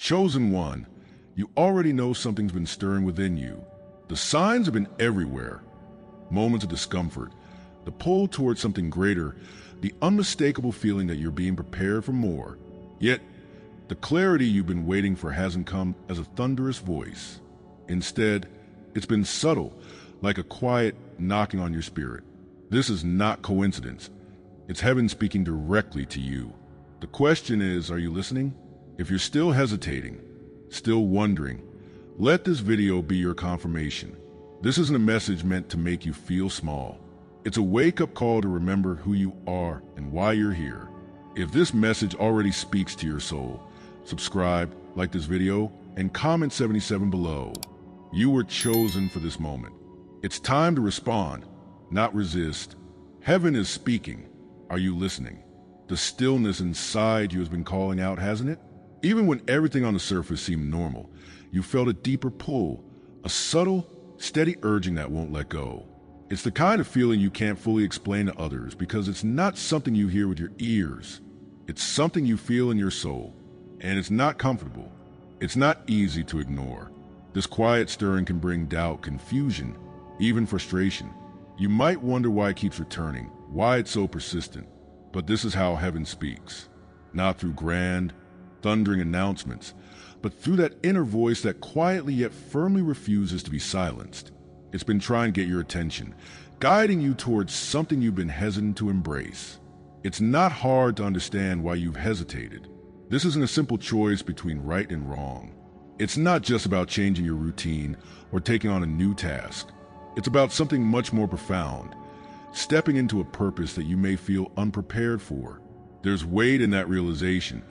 Chosen one, you already know something's been stirring within you. The signs have been everywhere. Moments of discomfort, the pull towards something greater, the unmistakable feeling that you're being prepared for more. Yet, the clarity you've been waiting for hasn't come as a thunderous voice. Instead, it's been subtle, like a quiet knocking on your spirit. This is not coincidence. It's heaven speaking directly to you. The question is, are you listening? If you're still hesitating, still wondering, let this video be your confirmation. This isn't a message meant to make you feel small. It's a wake-up call to remember who you are and why you're here. If this message already speaks to your soul, subscribe, like this video, and comment 77 below. You were chosen for this moment. It's time to respond, not resist. Heaven is speaking. Are you listening? The stillness inside you has been calling out, hasn't it? Even when everything on the surface seemed normal, you felt a deeper pull, a subtle, steady urging that won't let go. It's the kind of feeling you can't fully explain to others because it's not something you hear with your ears. It's something you feel in your soul, and it's not comfortable. It's not easy to ignore. This quiet stirring can bring doubt, confusion, even frustration. You might wonder why it keeps returning, why it's so persistent. But this is how heaven speaks. Not through grand, thundering announcements, but through that inner voice that quietly yet firmly refuses to be silenced. It's been trying to get your attention, guiding you towards something you've been hesitant to embrace. It's not hard to understand why you've hesitated. This isn't a simple choice between right and wrong. It's not just about changing your routine or taking on a new task. It's about something much more profound, stepping into a purpose that you may feel unprepared for. There's weight in that realization,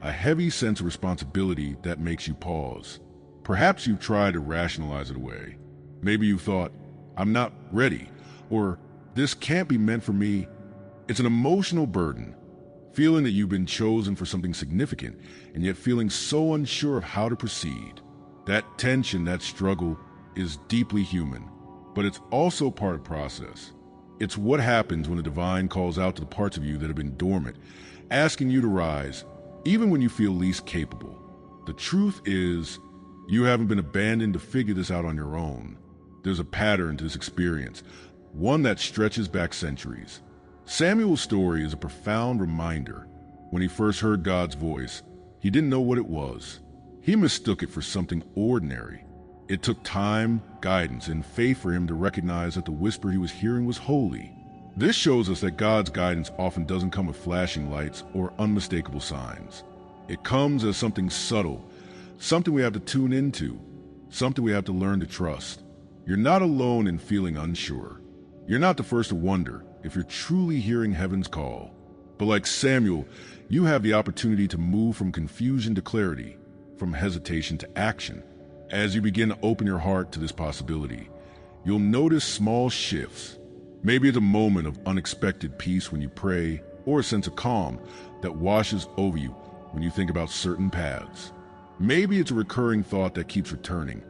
a heavy sense of responsibility that makes you pause. Perhaps you've tried to rationalize it away. Maybe you thought, I'm not ready, or this can't be meant for me. It's an emotional burden, feeling that you've been chosen for something significant, and yet feeling so unsure of how to proceed. That tension, that struggle, is deeply human, but it's also part of the process. It's what happens when the divine calls out to the parts of you that have been dormant, asking you to rise, even when you feel least capable. The truth is, you haven't been abandoned to figure this out on your own. There's a pattern to this experience, one that stretches back centuries. Samuel's story is a profound reminder. When he first heard God's voice, he didn't know what it was. He mistook it for something ordinary. It took time, guidance, and faith for him to recognize that the whisper he was hearing was holy. This shows us that God's guidance often doesn't come with flashing lights or unmistakable signs. It comes as something subtle, something we have to tune into, something we have to learn to trust. You're not alone in feeling unsure. You're not the first to wonder if you're truly hearing heaven's call. But like Samuel, you have the opportunity to move from confusion to clarity, from hesitation to action. As you begin to open your heart to this possibility, you'll notice small shifts. Maybe it's a moment of unexpected peace when you pray, or a sense of calm that washes over you when you think about certain paths. Maybe it's a recurring thought that keeps returning,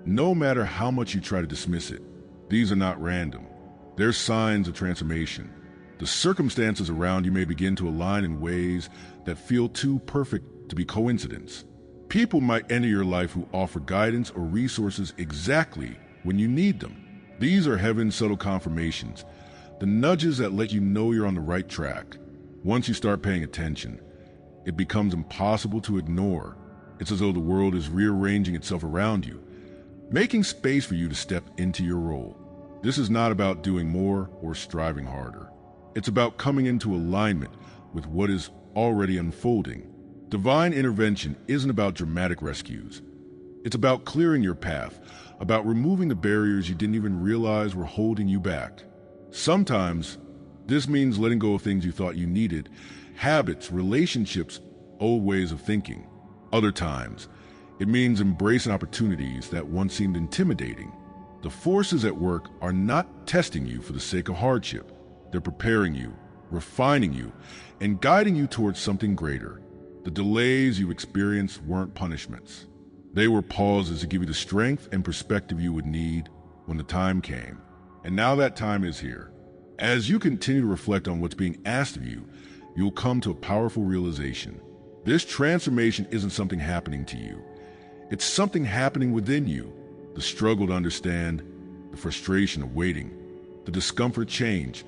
no matter how much you try to dismiss it. These are not random. They're signs of transformation. The circumstances around you may begin to align in ways that feel too perfect to be coincidence. People might enter your life who offer guidance or resources exactly when you need them. These are heaven's subtle confirmations, the nudges that let you know you're on the right track. Once you start paying attention, it becomes impossible to ignore. It's as though the world is rearranging itself around you, making space for you to step into your role. This is not about doing more or striving harder. It's about coming into alignment with what is already unfolding. Divine intervention isn't about dramatic rescues. It's about clearing your path, about removing the barriers you didn't even realize were holding you back. Sometimes, this means letting go of things you thought you needed, habits, relationships, old ways of thinking. Other times, it means embracing opportunities that once seemed intimidating. The forces at work are not testing you for the sake of hardship. They're preparing you, refining you, and guiding you towards something greater. The delays you experienced weren't punishments. They were pauses to give you the strength and perspective you would need when the time came. And now that time is here. As you continue to reflect on what's being asked of you, you'll come to a powerful realization. This transformation isn't something happening to you. It's something happening within you. The struggle to understand, the frustration of waiting, the discomfort change,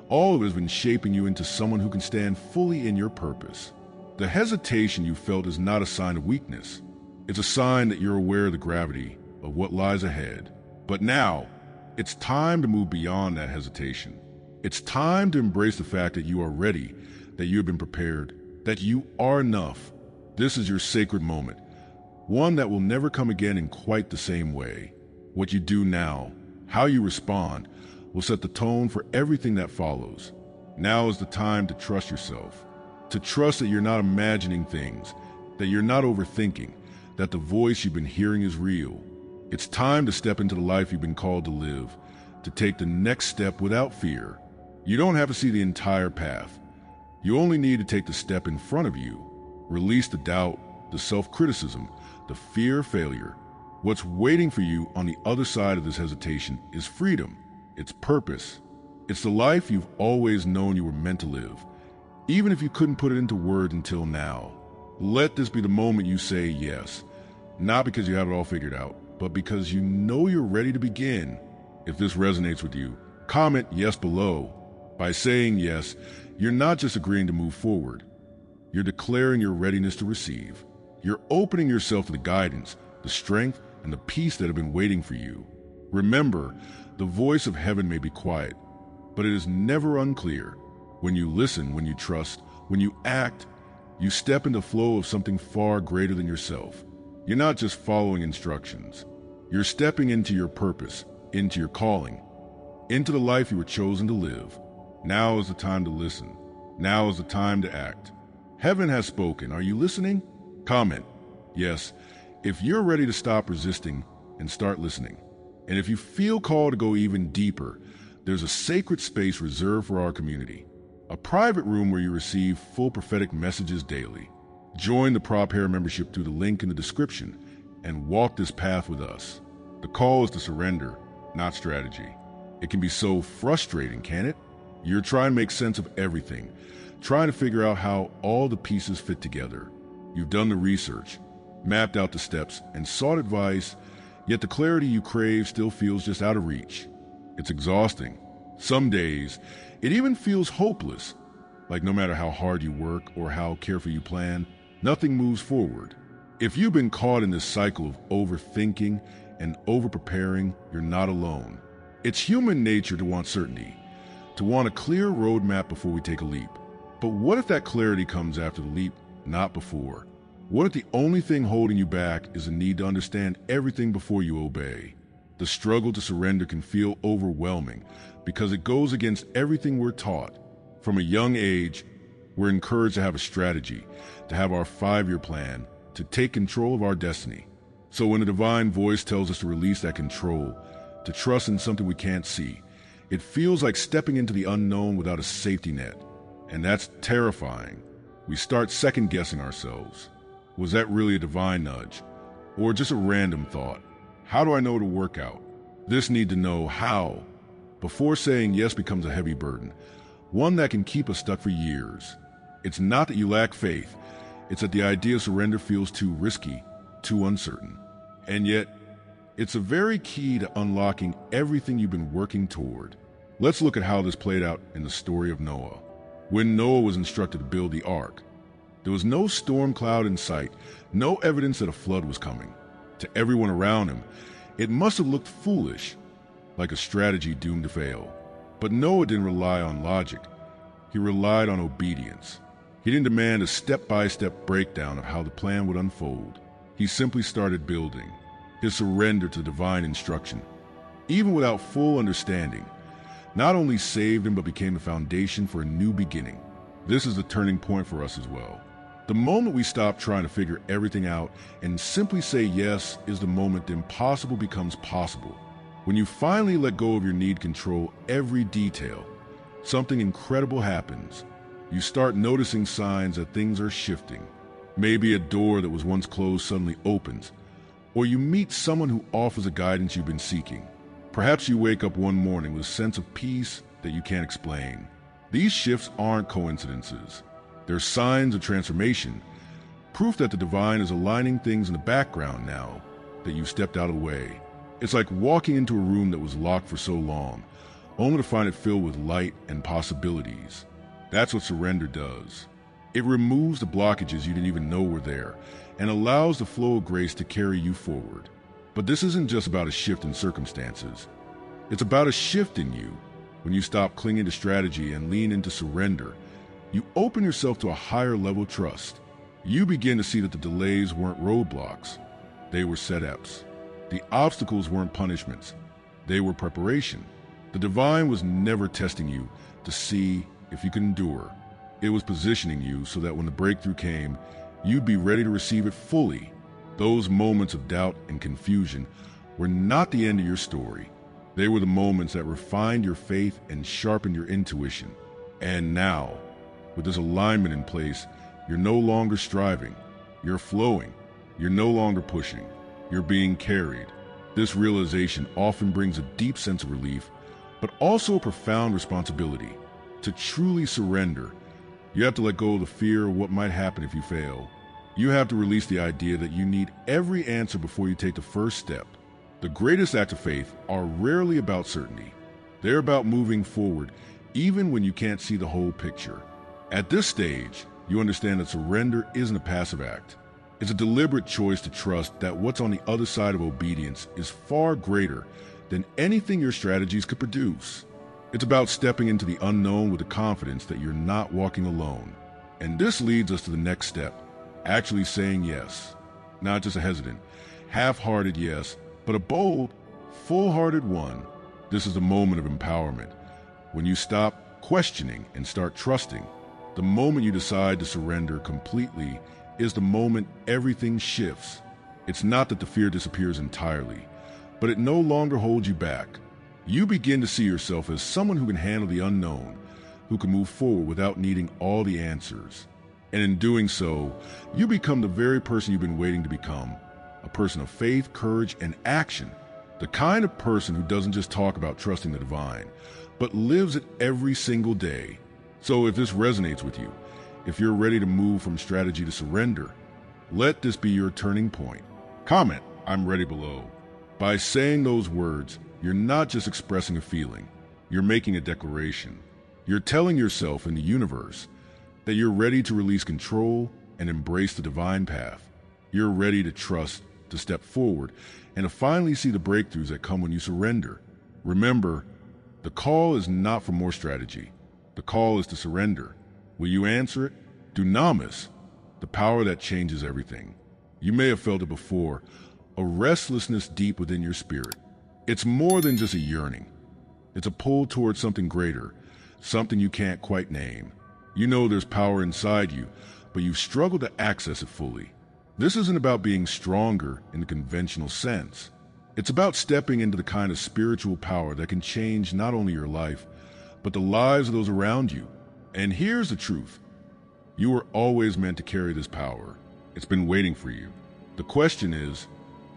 all of it has been shaping you into someone who can stand fully in your purpose. The hesitation you felt is not a sign of weakness. It's a sign that you're aware of the gravity of what lies ahead. But now, it's time to move beyond that hesitation. It's time to embrace the fact that you are ready, that you have been prepared, that you are enough. This is your sacred moment, one that will never come again in quite the same way. What you do now, how you respond, will set the tone for everything that follows. Now is the time to trust yourself, to trust that you're not imagining things, that you're not overthinking, that the voice you've been hearing is real. It's time to step into the life you've been called to live, to take the next step without fear. You don't have to see the entire path. You only need to take the step in front of you. Release the doubt, the self-criticism, the fear of failure. What's waiting for you on the other side of this hesitation is freedom. It's purpose. It's the life you've always known you were meant to live, even if you couldn't put it into words until now. Let this be the moment you say yes, not because you have it all figured out, but because you know you're ready to begin. If this resonates with you, comment yes below. By saying yes, you're not just agreeing to move forward. You're declaring your readiness to receive. You're opening yourself to the guidance, the strength, and the peace that have been waiting for you. Remember, the voice of heaven may be quiet, but it is never unclear. When you listen, when you trust, when you act, you step into the flow of something far greater than yourself. You're not just following instructions. You're stepping into your purpose, into your calling, into the life you were chosen to live. Now is the time to listen. Now is the time to act. Heaven has spoken. Are you listening? Comment. Yes, if you're ready to stop resisting and start listening. And if you feel called to go even deeper, there's a sacred space reserved for our community. A private room where you receive full prophetic messages daily. Join the Prop Hair membership through the link in the description and walk this path with us. The call is to surrender, not strategy. It can be so frustrating, can't it? You're trying to make sense of everything, trying to figure out how all the pieces fit together. You've done the research, mapped out the steps, and sought advice, yet the clarity you crave still feels just out of reach. It's exhausting. Some days, it even feels hopeless, like no matter how hard you work or how carefully you plan, nothing moves forward. If you've been caught in this cycle of overthinking and over-preparing, you're not alone. It's human nature to want certainty, to want a clear roadmap before we take a leap. But what if that clarity comes after the leap, not before? What if the only thing holding you back is the need to understand everything before you obey? The struggle to surrender can feel overwhelming because it goes against everything we're taught. From a young age, we're encouraged to have a strategy, to have our 5-year plan, to take control of our destiny. So when a divine voice tells us to release that control, to trust in something we can't see, it feels like stepping into the unknown without a safety net. And that's terrifying. We start second-guessing ourselves. Was that really a divine nudge? Or just a random thought? How do I know it'll work out? This need to know how, before saying yes becomes a heavy burden, one that can keep us stuck for years. It's not that you lack faith, it's that the idea of surrender feels too risky, too uncertain. And yet, it's a very key to unlocking everything you've been working toward. Let's look at how this played out in the story of Noah. When Noah was instructed to build the ark, there was no storm cloud in sight, no evidence that a flood was coming. To everyone around him, it must have looked foolish, like a strategy doomed to fail. But Noah didn't rely on logic. He relied on obedience. He didn't demand a step-by-step breakdown of how the plan would unfold. He simply started building. His surrender to divine instruction, even without full understanding, not only saved him but became the foundation for a new beginning. This is the turning point for us as well. The moment we stop trying to figure everything out and simply say yes is the moment the impossible becomes possible. When you finally let go of your need to control every detail, something incredible happens. You start noticing signs that things are shifting. Maybe a door that was once closed suddenly opens, or you meet someone who offers the guidance you've been seeking. Perhaps you wake up one morning with a sense of peace that you can't explain. These shifts aren't coincidences. They're signs of transformation, Proof that the divine is aligning things in the background now that you've stepped out of the way. It's like walking into a room that was locked for so long, only to find it filled with light and possibilities. That's what surrender does. It removes the blockages you didn't even know were there and allows the flow of grace to carry you forward. But this isn't just about a shift in circumstances. It's about a shift in you. When you stop clinging to strategy and lean into surrender, you open yourself to a higher level of trust. You begin to see that the delays weren't roadblocks. They were setups. The obstacles weren't punishments. They were preparation. The divine was never testing you to see if you could endure. It was positioning you so that when the breakthrough came, you'd be ready to receive it fully. Those moments of doubt and confusion were not the end of your story. They were the moments that refined your faith and sharpened your intuition. And now, with this alignment in place, you're no longer striving. You're flowing. You're no longer pushing. You're being carried. This realization often brings a deep sense of relief, but also a profound responsibility. To truly surrender, you have to let go of the fear of what might happen if you fail. You have to release the idea that you need every answer before you take the first step. The greatest acts of faith are rarely about certainty. They're about moving forward, even when you can't see the whole picture. At this stage, you understand that surrender isn't a passive act. It's a deliberate choice to trust that what's on the other side of obedience is far greater than anything your strategies could produce. It's about stepping into the unknown with the confidence that you're not walking alone. And this leads us to the next step, actually saying yes. Not just a hesitant, half-hearted yes, but a bold, full-hearted one. This is the moment of empowerment. When you stop questioning and start trusting, the moment you decide to surrender completely is the moment everything shifts. It's not that the fear disappears entirely, but it no longer holds you back. You begin to see yourself as someone who can handle the unknown, who can move forward without needing all the answers. And in doing so, you become the very person you've been waiting to become, a person of faith, courage, and action, the kind of person who doesn't just talk about trusting the divine, but lives it every single day. So if this resonates with you, if you're ready to move from strategy to surrender, let this be your turning point. Comment, "I'm ready" below. By saying those words, you're not just expressing a feeling, you're making a declaration. You're telling yourself and the universe that you're ready to release control and embrace the divine path. You're ready to trust, to step forward, and to finally see the breakthroughs that come when you surrender. Remember, the call is not for more strategy. The call is to surrender. Will you answer it? Dunamis, the power that changes everything. You may have felt it before, a restlessness deep within your spirit. It's more than just a yearning. It's a pull towards something greater, something you can't quite name. You know there's power inside you, but you've struggled to access it fully. This isn't about being stronger in the conventional sense. It's about stepping into the kind of spiritual power that can change not only your life, but the lives of those around you. And here's the truth. You were always meant to carry this power. It's been waiting for you. The question is,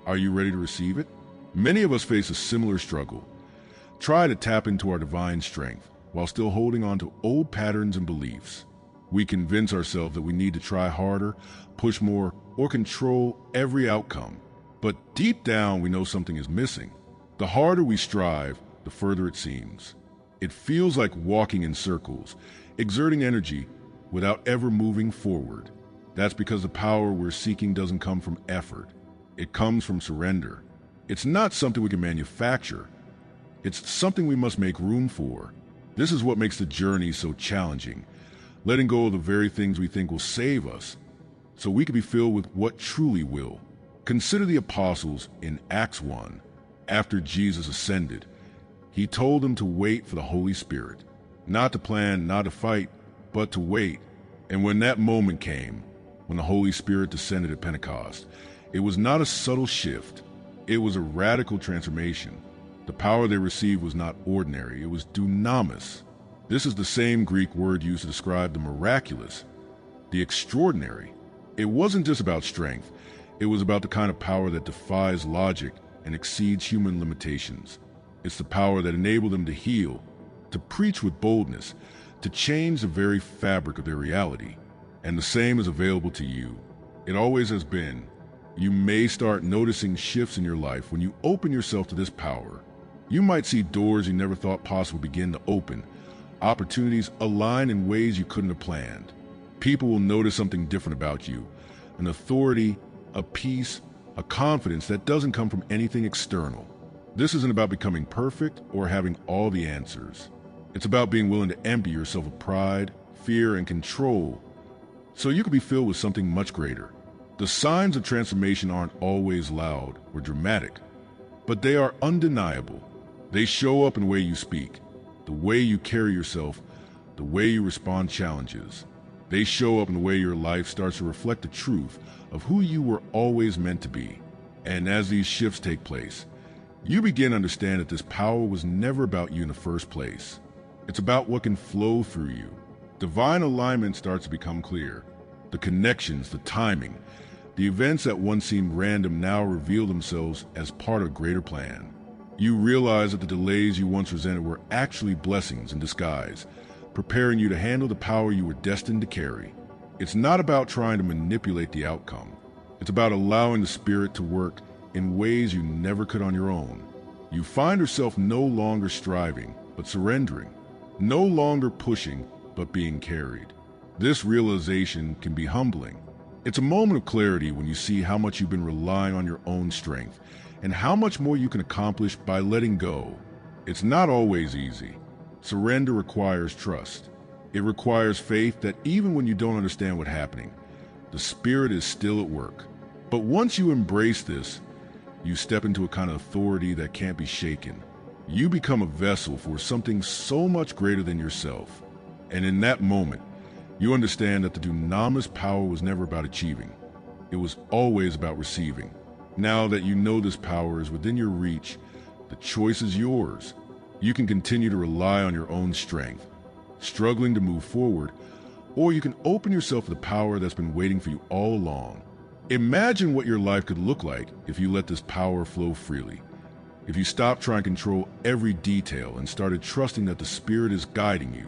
are you ready to receive it? Many of us face a similar struggle. Try to tap into our divine strength while still holding on to old patterns and beliefs. We convince ourselves that we need to try harder, push more, or control every outcome. But deep down, we know something is missing. The harder we strive, the further it seems. It feels like walking in circles, exerting energy without ever moving forward. That's because the power we're seeking doesn't come from effort. It comes from surrender. It's not something we can manufacture. It's something we must make room for. This is what makes the journey so challenging, letting go of the very things we think will save us, so we can be filled with what truly will. Consider the apostles in Acts 1. After Jesus ascended, he told them to wait for the Holy Spirit, not to plan, not to fight, but to wait. And when that moment came, when the Holy Spirit descended at Pentecost, it was not a subtle shift. It was a radical transformation. The power they received was not ordinary. It was dunamis. This is the same Greek word used to describe the miraculous, the extraordinary. It wasn't just about strength. It was about the kind of power that defies logic and exceeds human limitations. It's the power that enabled them to heal, to preach with boldness, to change the very fabric of their reality. And the same is available to you. It always has been. You may start noticing shifts in your life when you open yourself to this power. You might see doors you never thought possible begin to open, opportunities align in ways you couldn't have planned. People will notice something different about you, an authority, a peace, a confidence that doesn't come from anything external. This isn't about becoming perfect or having all the answers. It's about being willing to empty yourself of pride, fear, and control so you can be filled with something much greater. The signs of transformation aren't always loud or dramatic, but they are undeniable. They show up in the way you speak, the way you carry yourself, the way you respond to challenges. They show up in the way your life starts to reflect the truth of who you were always meant to be. And as these shifts take place, you begin to understand that this power was never about you in the first place. It's about what can flow through you. Divine alignment starts to become clear. The connections, the timing, the events that once seemed random now reveal themselves as part of a greater plan. You realize that the delays you once resented were actually blessings in disguise, preparing you to handle the power you were destined to carry. It's not about trying to manipulate the outcome. It's about allowing the Spirit to work in ways you never could on your own. You find yourself no longer striving, but surrendering, no longer pushing, but being carried. This realization can be humbling. It's a moment of clarity when you see how much you've been relying on your own strength and how much more you can accomplish by letting go. It's not always easy. Surrender requires trust. It requires faith that even when you don't understand what's happening, the Spirit is still at work. But once you embrace this, you step into a kind of authority that can't be shaken. You become a vessel for something so much greater than yourself. And in that moment, you understand that the dunamis power was never about achieving. It was always about receiving. Now that you know this power is within your reach, the choice is yours. You can continue to rely on your own strength, struggling to move forward, or you can open yourself to the power that's been waiting for you all along. Imagine what your life could look like if you let this power flow freely. If you stopped trying to control every detail and started trusting that the Spirit is guiding you.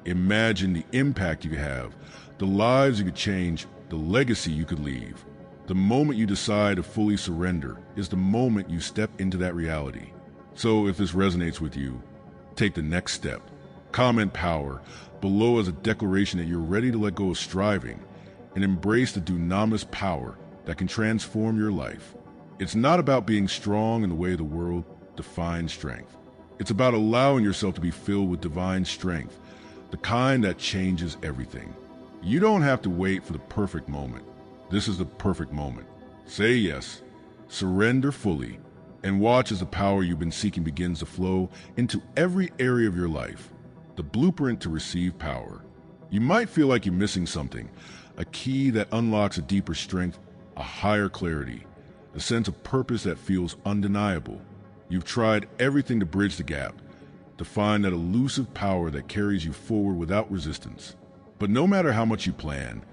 Imagine the impact you could have, the lives you could change, the legacy you could leave. The moment you decide to fully surrender is the moment you step into that reality. So if this resonates with you, take the next step. Comment power below as a declaration that you're ready to let go of striving and embrace the dunamis power that can transform your life. It's not about being strong in the way the world defines strength. It's about allowing yourself to be filled with divine strength, the kind that changes everything. You don't have to wait for the perfect moment. This is the perfect moment. Say yes, surrender fully, and watch as the power you've been seeking begins to flow into every area of your life. The blueprint to receive power. You might feel like you're missing something, a key that unlocks a deeper strength, a higher clarity, a sense of purpose that feels undeniable. You've tried everything to bridge the gap, to find that elusive power that carries you forward without resistance. But no matter how much you plan,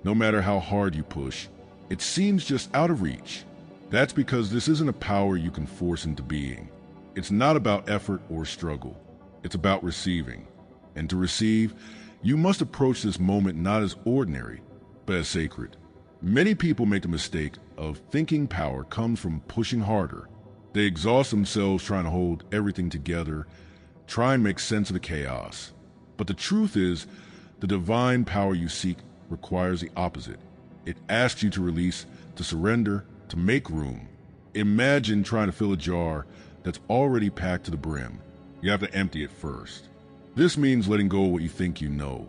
no matter how hard you push, it seems just out of reach. That's because this isn't a power you can force into being. It's not about effort or struggle. It's about receiving. And to receive, you must approach this moment not as ordinary, but as sacred. Many people make the mistake of thinking power comes from pushing harder. They exhaust themselves trying to hold everything together, try and make sense of the chaos. But the truth is, the divine power you seek requires the opposite. It asks you to release, to surrender, to make room. Imagine trying to fill a jar that's already packed to the brim. You have to empty it first. This means letting go of what you think you know,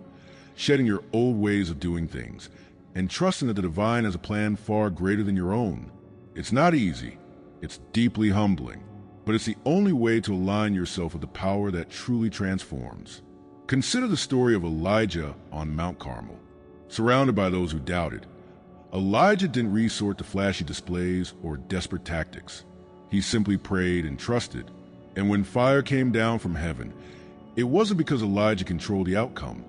shedding your old ways of doing things, and trusting that the divine has a plan far greater than your own. It's not easy. It's deeply humbling. But it's the only way to align yourself with the power that truly transforms. Consider the story of Elijah on Mount Carmel. Surrounded by those who doubted, Elijah didn't resort to flashy displays or desperate tactics. He simply prayed and trusted. And when fire came down from heaven, it wasn't because Elijah controlled the outcome.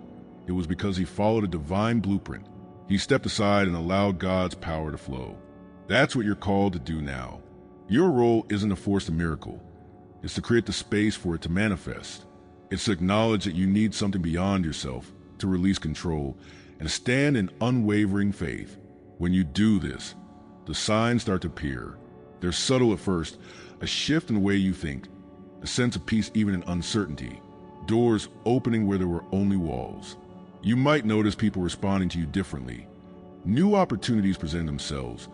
It was because he followed a divine blueprint. He stepped aside and allowed God's power to flow. That's what you're called to do now. Your role isn't to force the miracle. It's to create the space for it to manifest. It's to acknowledge that you need something beyond yourself to release control and stand in unwavering faith. When you do this, the signs start to appear. They're subtle at first, a shift in the way you think, a sense of peace even in uncertainty, doors opening where there were only walls. You might notice people responding to you differently, new opportunities present themselves,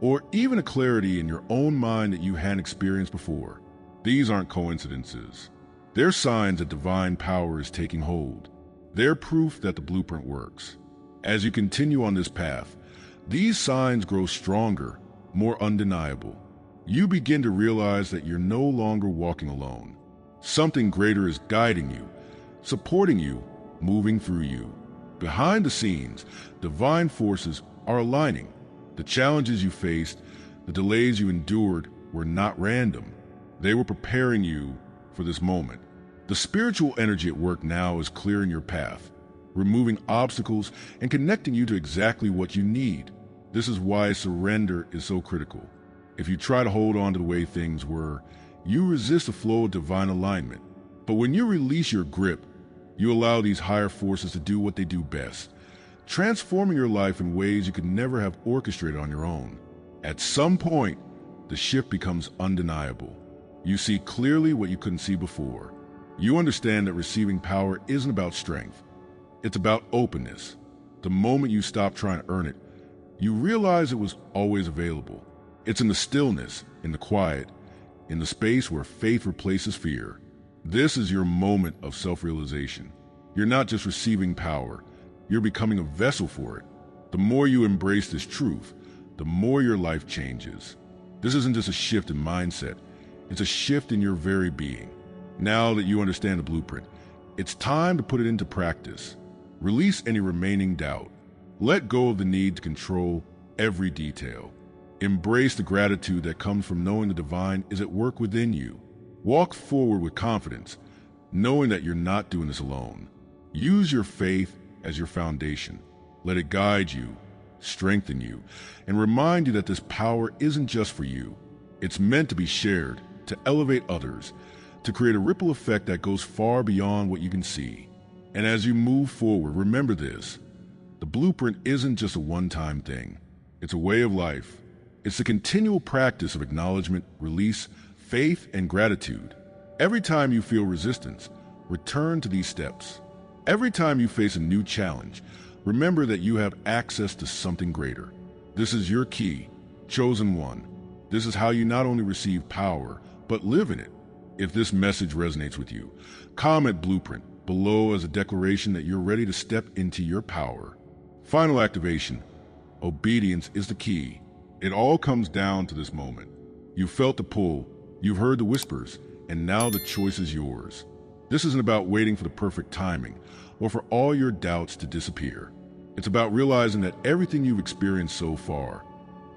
or even a clarity in your own mind that you hadn't experienced before. These aren't coincidences. They're signs that divine power is taking hold. They're proof that the blueprint works. As you continue on this path, these signs grow stronger, more undeniable. You begin to realize that you're no longer walking alone. Something greater is guiding you, supporting you, moving through you. Behind the scenes, divine forces are aligning. The challenges you faced, the delays you endured were not random. They were preparing you for this moment. The spiritual energy at work now is clearing your path, removing obstacles and connecting you to exactly what you need. This is why surrender is so critical. If you try to hold on to the way things were, you resist the flow of divine alignment. But when you release your grip, you allow these higher forces to do what they do best, transforming your life in ways you could never have orchestrated on your own. At some point, the shift becomes undeniable. You see clearly what you couldn't see before. You understand that receiving power isn't about strength. It's about openness. The moment you stop trying to earn it, you realize it was always available. It's in the stillness, in the quiet, in the space where faith replaces fear. This is your moment of self-realization. You're not just receiving power, you're becoming a vessel for it. The more you embrace this truth, the more your life changes. This isn't just a shift in mindset, it's a shift in your very being. Now that you understand the blueprint, it's time to put it into practice. Release any remaining doubt. Let go of the need to control every detail. Embrace the gratitude that comes from knowing the divine is at work within you. Walk forward with confidence, knowing that you're not doing this alone. Use your faith as your foundation. Let it guide you, strengthen you, and remind you that this power isn't just for you. It's meant to be shared, to elevate others, to create a ripple effect that goes far beyond what you can see. And as you move forward, remember this. The blueprint isn't just a one-time thing. It's a way of life. It's the continual practice of acknowledgement, release, faith, and gratitude. Every time you feel resistance, return to these steps. Every time you face a new challenge, remember that you have access to something greater. This is your key, chosen one. This is how you not only receive power, but live in it. If this message resonates with you, comment blueprint below as a declaration that you're ready to step into your power. Final activation. Obedience is the key. It all comes down to this moment. You felt the pull, you've heard the whispers, and now the choice is yours. This isn't about waiting for the perfect timing or for all your doubts to disappear. It's about realizing that everything you've experienced so far,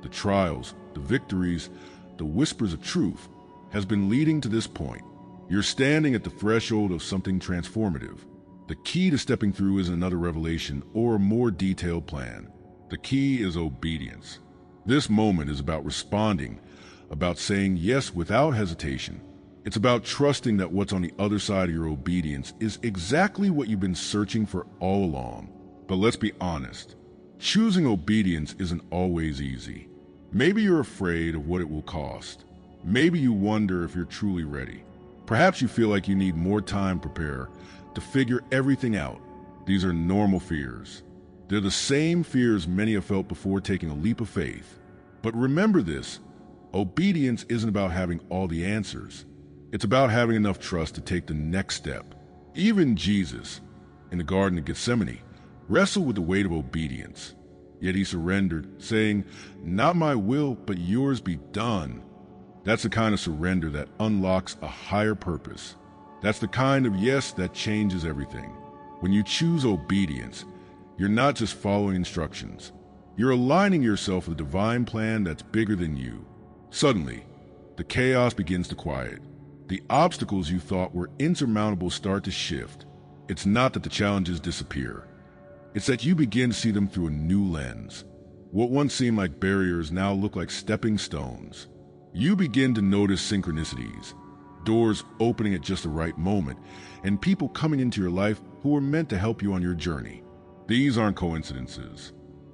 the trials, the victories, the whispers of truth, has been leading to this point. You're standing at the threshold of something transformative. The key to stepping through isn't another revelation or a more detailed plan. The key is obedience. This moment is about responding, about saying yes without hesitation. It's about trusting that what's on the other side of your obedience is exactly what you've been searching for all along. But let's be honest, choosing obedience isn't always easy. Maybe you're afraid of what it will cost. Maybe you wonder if you're truly ready. Perhaps you feel like you need more time to prepare, to figure everything out. These are normal fears. They're the same fears many have felt before taking a leap of faith. But remember this, obedience isn't about having all the answers. It's about having enough trust to take the next step. Even Jesus, in the Garden of Gethsemane, wrestled with the weight of obedience. Yet he surrendered, saying, "Not my will, but yours be done." That's the kind of surrender that unlocks a higher purpose. That's the kind of yes that changes everything. When you choose obedience, you're not just following instructions. You're aligning yourself with a divine plan that's bigger than you. Suddenly, the chaos begins to quiet. The obstacles you thought were insurmountable start to shift. It's not that the challenges disappear. It's that you begin to see them through a new lens. What once seemed like barriers now look like stepping stones. You begin to notice synchronicities, doors opening at just the right moment, and people coming into your life who are meant to help you on your journey. These aren't coincidences.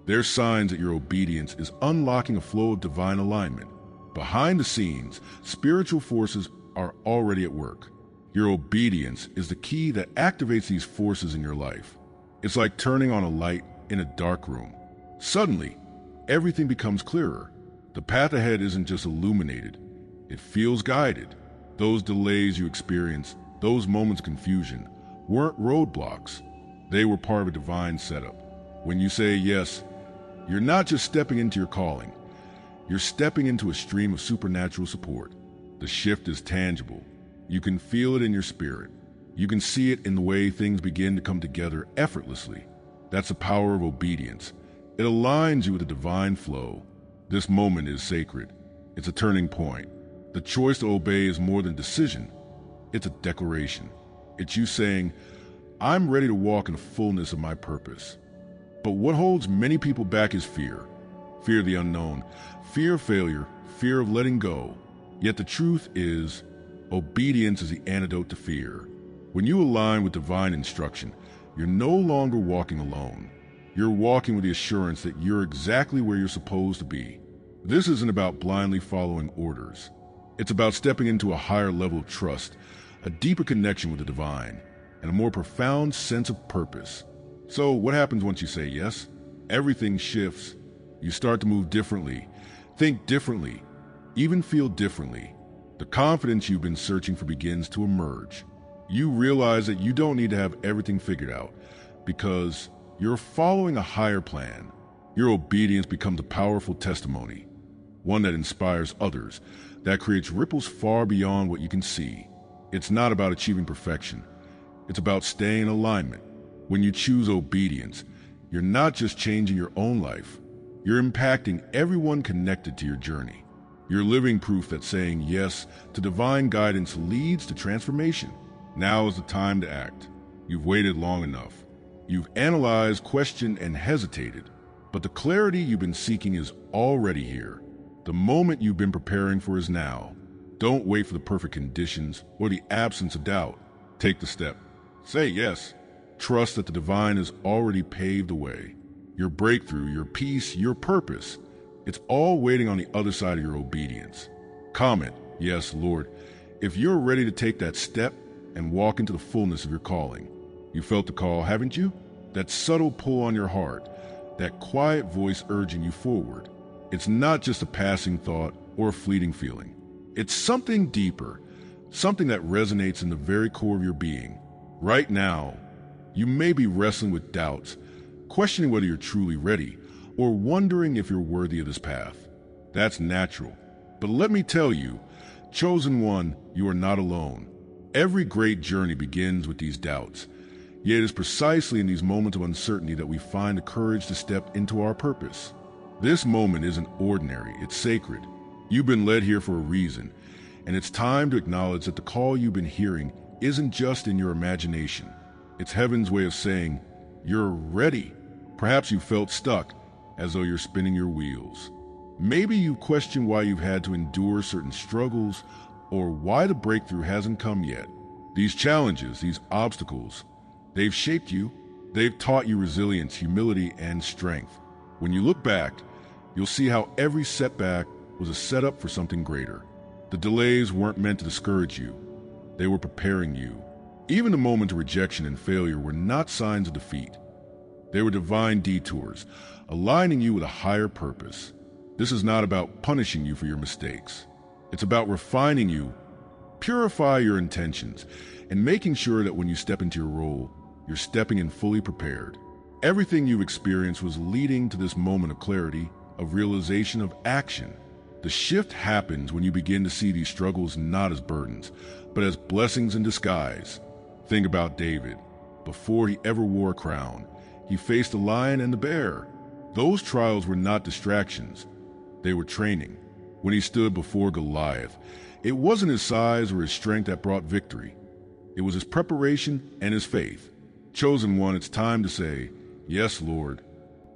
They're signs that your obedience is unlocking a flow of divine alignment. Behind the scenes, spiritual forces are already at work. Your obedience is the key that activates these forces in your life. It's like turning on a light in a dark room. Suddenly, everything becomes clearer. The path ahead isn't just illuminated, it feels guided. Those delays you experience, those moments of confusion, weren't roadblocks. They were part of a divine setup. When you say yes, you're not just stepping into your calling. You're stepping into a stream of supernatural support. The shift is tangible. You can feel it in your spirit. You can see it in the way things begin to come together effortlessly. That's the power of obedience. It aligns you with the divine flow. This moment is sacred. It's a turning point. The choice to obey is more than decision. It's a declaration. It's you saying, I'm ready to walk in the fullness of my purpose. But what holds many people back is fear. Fear of the unknown, fear of failure, fear of letting go. Yet the truth is, obedience is the antidote to fear. When you align with divine instruction, you're no longer walking alone. You're walking with the assurance that you're exactly where you're supposed to be. This isn't about blindly following orders. It's about stepping into a higher level of trust, a deeper connection with the divine, and a more profound sense of purpose. So what happens once you say yes? Everything shifts. You start to move differently, think differently, even feel differently. The confidence you've been searching for begins to emerge. You realize that you don't need to have everything figured out because you're following a higher plan. Your obedience becomes a powerful testimony, one that inspires others, that creates ripples far beyond what you can see. It's not about achieving perfection. It's about staying in alignment. When you choose obedience, you're not just changing your own life. You're impacting everyone connected to your journey. You're living proof that saying yes to divine guidance leads to transformation. Now is the time to act. You've waited long enough. You've analyzed, questioned, and hesitated. But the clarity you've been seeking is already here. The moment you've been preparing for is now. Don't wait for the perfect conditions or the absence of doubt. Take the step. Say yes. Trust that the divine has already paved the way. Your breakthrough, your peace, your purpose, it's all waiting on the other side of your obedience. Comment, yes, Lord, if you're ready to take that step and walk into the fullness of your calling. You felt the call, haven't you? That subtle pull on your heart, that quiet voice urging you forward. It's not just a passing thought or a fleeting feeling. It's something deeper, something that resonates in the very core of your being. Right now, you may be wrestling with doubts, questioning whether you're truly ready, or wondering if you're worthy of this path. That's natural. But let me tell you, chosen one, you are not alone. Every great journey begins with these doubts. Yet it is precisely in these moments of uncertainty that we find the courage to step into our purpose. This moment isn't ordinary, it's sacred. You've been led here for a reason, and it's time to acknowledge that the call you've been hearing isn't just in your imagination. It's heaven's way of saying, you're ready. Perhaps you felt stuck, as though you're spinning your wheels. Maybe you've questioned why you've had to endure certain struggles, or why the breakthrough hasn't come yet. These challenges, these obstacles, they've shaped you. They've taught you resilience, humility, and strength. When you look back, you'll see how every setback was a setup for something greater. The delays weren't meant to discourage you. They were preparing you. Even the moments of rejection and failure were not signs of defeat. They were divine detours, aligning you with a higher purpose. This is not about punishing you for your mistakes. It's about refining you, purify your intentions, and making sure that when you step into your role, you're stepping in fully prepared. Everything you've experienced was leading to this moment of clarity, of realization, of action. The shift happens when you begin to see these struggles not as burdens, but as blessings in disguise. Think about David. Before he ever wore a crown, he faced the lion and the bear. Those trials were not distractions. They were training. When he stood before Goliath, it wasn't his size or his strength that brought victory. It was his preparation and his faith. Chosen one, it's time to say, yes, Lord.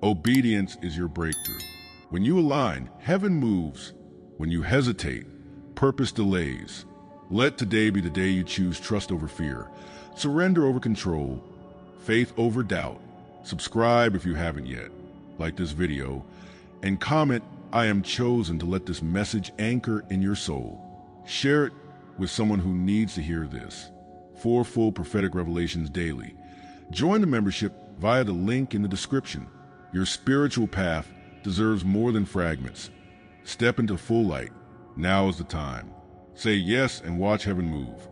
Obedience is your breakthrough. When you align, heaven moves. When you hesitate, purpose delays. Let today be the day you choose trust over fear, surrender over control, faith over doubt. Subscribe if you haven't yet. like this video, and comment, "I am chosen to let this message anchor in your soul." Share it with someone who needs to hear this. 4 full prophetic revelations daily. Join the membership via the link in the description. Your spiritual path deserves more than fragments. Step into full light. Now is the time. Say yes and watch heaven move.